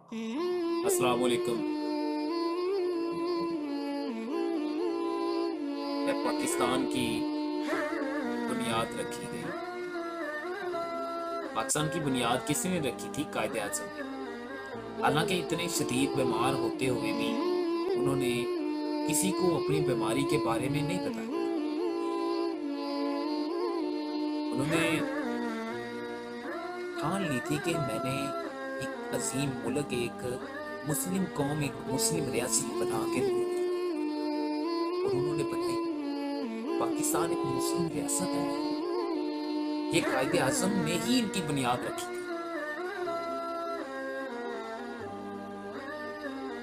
अस्सलाम वालेकुम। पाकिस्तान की बुनियाद रखी गई। पाकिस्तान की बुनियाद किसने रखी थी? कायदे आज़म ने। हालांकि इतने शदीद बीमार होते हुए भी उन्होंने किसी को अपनी बीमारी के बारे में नहीं बताया। उन्होंने ठान ली थी कि मैंने एक अजीम मुल्क, एक मुस्लिम कौम, एक मुस्लिम रियासत बना के और उन्होंने बताई पाकिस्तान एक मुस्लिम रियासत है। ये कायदे आज़म ने ही इनकी बुनियाद रखी थी।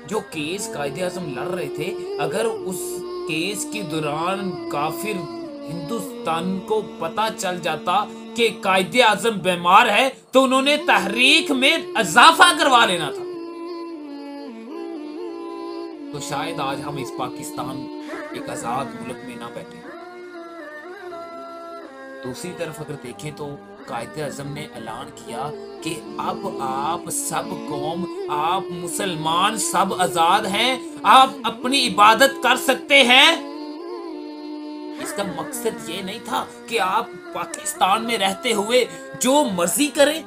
जो केस कायदे आज़म लड़ रहे थे, अगर उस केस के दौरान काफिर हिंदुस्तान को पता चल जाता कि कायदे आज़म बीमार है, तो उन्होंने तहरीक में इजाफा करवा लेना था। तो शायद आज हम इस पाकिस्तान एक आजाद मुल्क में ना बैठे। दूसरी तरफ अगर देखें तो कायदे आज़म ने ऐलान किया कि अब आप सब कौम, आप मुसलमान सब आजाद हैं, आप अपनी इबादत कर सकते हैं। इसका मकसद ये नहीं था कि आप पाकिस्तान में रहते हुए जो मर्जी करें,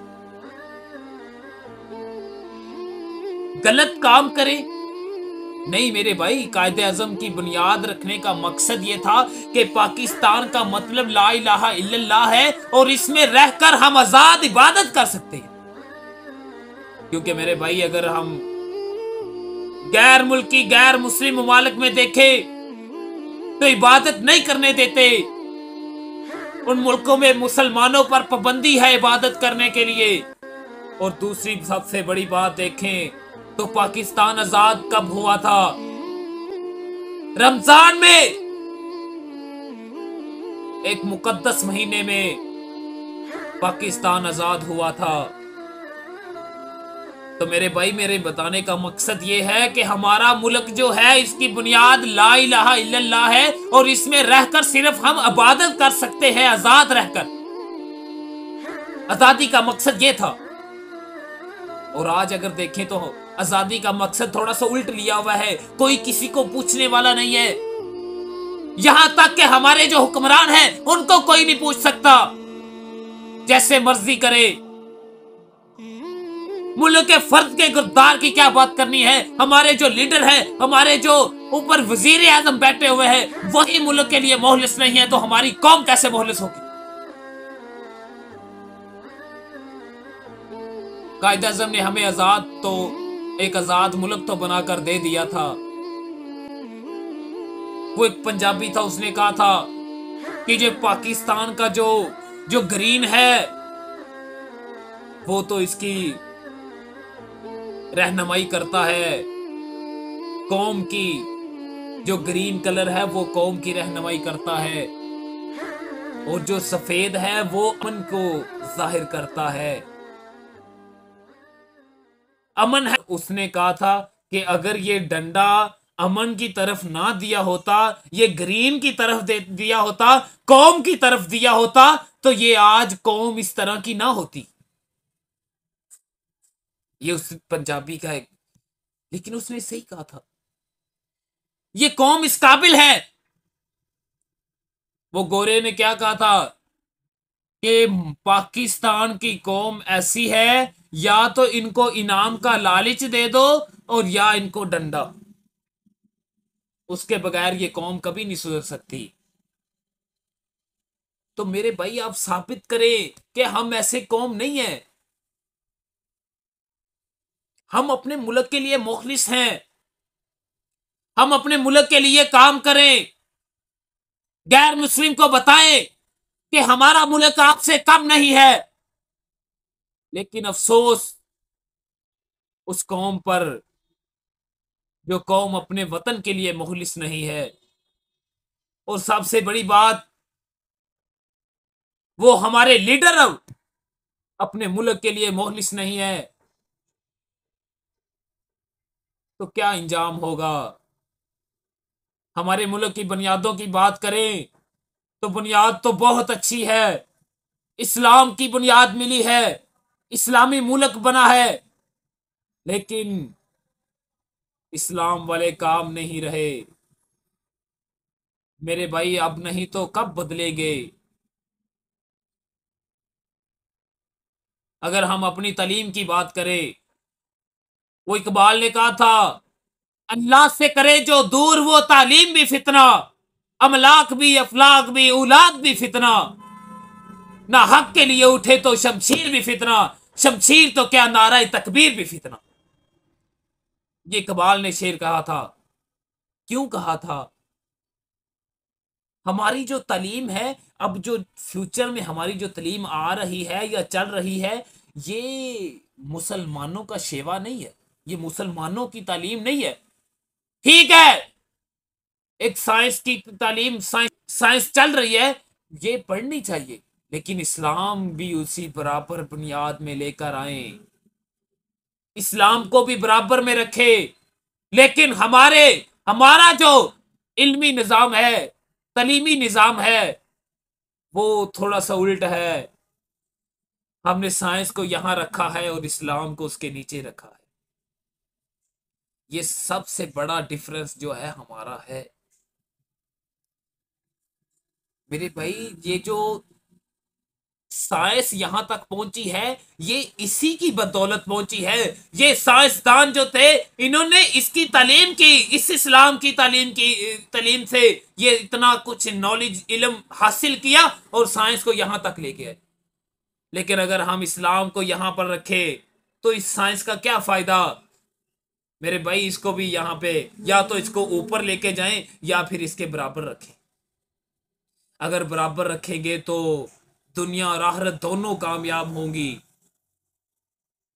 गलत काम करें। नहीं मेरे भाई, कायदे आज़म की बुनियाद रखने का मकसद ये था कि पाकिस्तान का मतलब ला इलाहा इल्लल्लाह है और इसमें रहकर हम आजाद इबादत कर सकते हैं। क्योंकि मेरे भाई, अगर हम गैर मुल्की, गैर मुस्लिम ममालिक में देखें तो इबादत नहीं करने देते। उन मुल्कों में मुसलमानों पर पाबंदी है इबादत करने के लिए। और दूसरी सबसे बड़ी बात देखें तो पाकिस्तान आजाद कब हुआ था? रमजान में, एक मुकद्दस महीने में पाकिस्तान आजाद हुआ था। तो मेरे भाई, मेरे बताने का मकसद ये है कि हमारा मुल्क जो है, इसकी बुनियाद ला इलाहा इल्लल्लाह है और इसमें रहकर सिर्फ हम इबादत कर सकते हैं आजाद रहकर। आजादी का मकसद ये था। और आज अगर देखें तो आजादी का मकसद थोड़ा सा उल्ट लिया हुआ है। कोई किसी को पूछने वाला नहीं है। यहां तक कि हमारे जो हुक्मरान हैं उनको कोई नहीं पूछ सकता, जैसे मर्जी करे। मुल्क के फर्द के गुरदार की क्या बात करनी है? हमारे जो लीडर है, हमारे जो ऊपर वजीर आजम बैठे हुए हैं, वही मुल्क के लिए मोहलिस नहीं है, तो हमारी कौम कैसे मोहलिस होगी? कायदे आज़म ने हमें एक आजाद मुल्क तो बनाकर दे दिया था। वो एक पंजाबी था, उसने कहा था कि जो पाकिस्तान का जो जो ग्रीन है, वो तो इसकी रहनुमाई करता है कौम की। जो ग्रीन कलर है वो कौम की रहनुमाई करता है, और जो सफेद है वो अमन को जाहिर करता है। अमन है। उसने कहा था कि अगर ये डंडा अमन की तरफ ना दिया होता, ये ग्रीन की तरफ दे दिया होता, कौम की तरफ दिया होता, तो ये आज कौम इस तरह की ना होती। ये उस पंजाबी का है, लेकिन उसने सही कहा था। ये कौम इस काबिल है। वो गोरे ने क्या कहा था कि पाकिस्तान की कौम ऐसी है, या तो इनको इनाम का लालच दे दो और या इनको डंडा। उसके बगैर ये कौम कभी नहीं सुधर सकती। तो मेरे भाई, आप साबित करें कि हम ऐसे कौम नहीं है। हम अपने मुल्क के लिए मुखलिस हैं। हम अपने मुल्क के लिए काम करें। गैर मुस्लिम को बताएं कि हमारा मुल्क आपसे कम नहीं है। लेकिन अफसोस उस कौम पर, जो कौम अपने वतन के लिए मुखलिस नहीं है। और सबसे बड़ी बात, वो हमारे लीडर अपने मुल्क के लिए मुखलिस नहीं है। तो क्या इंजाम होगा? हमारे मुल्क की बुनियादों की बात करें तो बुनियाद तो बहुत अच्छी है। इस्लाम की बुनियाद मिली है, इस्लामी मुल्क बना है। लेकिन इस्लाम वाले काम नहीं रहे मेरे भाई, अब नहीं तो कब बदलेंगे। अगर हम अपनी तालीम की बात करें, वो इकबाल ने कहा था, अल्लाह से करे जो दूर वो तालीम भी फितना, अमलाक भी अफलाक भी औलाद भी फितना, ना हक के लिए उठे तो शमशीर भी फितना, शमशीर तो क्या नारा तकबीर भी फितना। ये इकबाल ने शेर कहा था। क्यों कहा था? हमारी जो तालीम है, अब जो फ्यूचर में हमारी जो तालीम आ रही है या चल रही है, ये मुसलमानों का शेवा नहीं है, ये मुसलमानों की तालीम नहीं है। ठीक है, एक साइंस की तालीम, साइंस साइंस चल रही है, ये पढ़नी चाहिए, लेकिन इस्लाम भी उसी बराबर बुनियाद में लेकर आए, इस्लाम को भी बराबर में रखे। लेकिन हमारा जो इल्मी निज़ाम है, तलीमी निज़ाम है, वो थोड़ा सा उल्ट है। हमने साइंस को यहां रखा है और इस्लाम को उसके नीचे रखा है। ये सबसे बड़ा डिफरेंस जो है हमारा है मेरे भाई। ये जो साइंस यहां तक पहुंची है, ये इसी की बदौलत पहुंची है। ये साइंसदान जो थे, इन्होंने इसकी तालीम की, इस इस्लाम की तालीम से ये इतना कुछ नॉलेज इल्म हासिल किया और साइंस को यहां तक लेके आए। लेकिन अगर हम इस्लाम को यहां पर रखें, तो इस साइंस का क्या फायदा मेरे भाई। इसको भी यहां पे या तो इसको ऊपर लेके जाएं या फिर इसके बराबर रखें। अगर बराबर रखेंगे तो दुनिया और आखिरत दोनों कामयाब होंगी।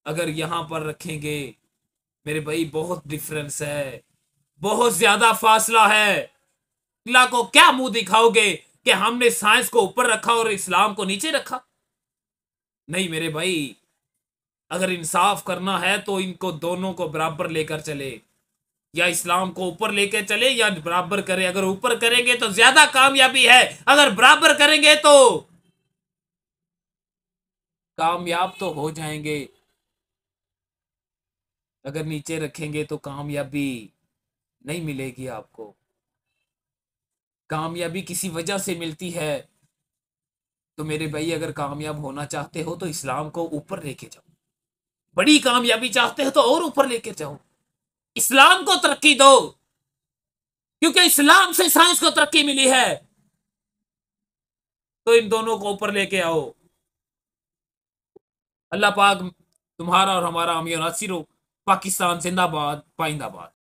अगर यहां पर रखेंगे मेरे भाई, बहुत डिफरेंस है, बहुत ज्यादा फासला है। अल्लाह को क्या मुंह दिखाओगे कि हमने साइंस को ऊपर रखा और इस्लाम को नीचे रखा? नहीं मेरे भाई, अगर इंसाफ करना है तो इनको दोनों को बराबर लेकर चले, या इस्लाम को ऊपर लेकर चले या बराबर करें। अगर ऊपर करेंगे तो ज्यादा कामयाबी है, अगर बराबर करेंगे तो कामयाब तो हो जाएंगे। अगर नीचे रखेंगे तो कामयाबी नहीं मिलेगी आपको। कामयाबी किसी वजह से मिलती है। तो मेरे भाई, अगर कामयाब होना चाहते हो तो इस्लाम को ऊपर लेके जाओ। बड़ी कामयाबी चाहते हो तो और ऊपर लेके जाओ, इस्लाम को तरक्की दो, क्योंकि इस्लाम से साइंस को तरक्की मिली है। तो इन दोनों को ऊपर लेके आओ। अल्लाह पाक तुम्हारा और हमारा अमीर नासिर हो। पाकिस्तान जिंदाबाद, पाइंदाबाद।